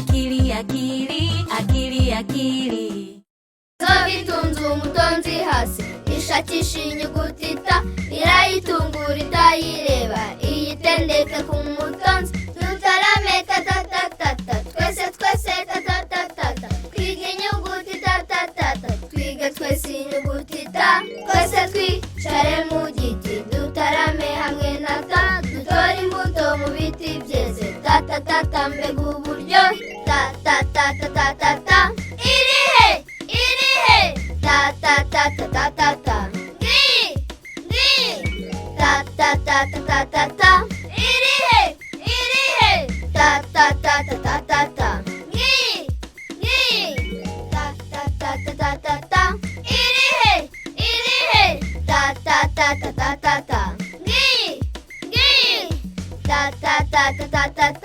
akili akili akili akili. Bitunze umutonzi hasi ishakisha inyuguti ta, irayitungura itayireba iyitendeka ku mutonzi. Dutarame tatatatata twese twese tatatatata, twiga inyuguti tatatata, twiga twese inyuguti ta. Twese twicare mu giti dutarame hamwe na ta, dutore imbuto mu biti byeze tatatata, mbega uburyohe tatatatatata. Irihe irihe tatatatatata, ngi tatatatatata. Irihe irihe tatatatatata, ngi tatatatatata. Irihe irihe tatatatatata, ngi tatatatatata.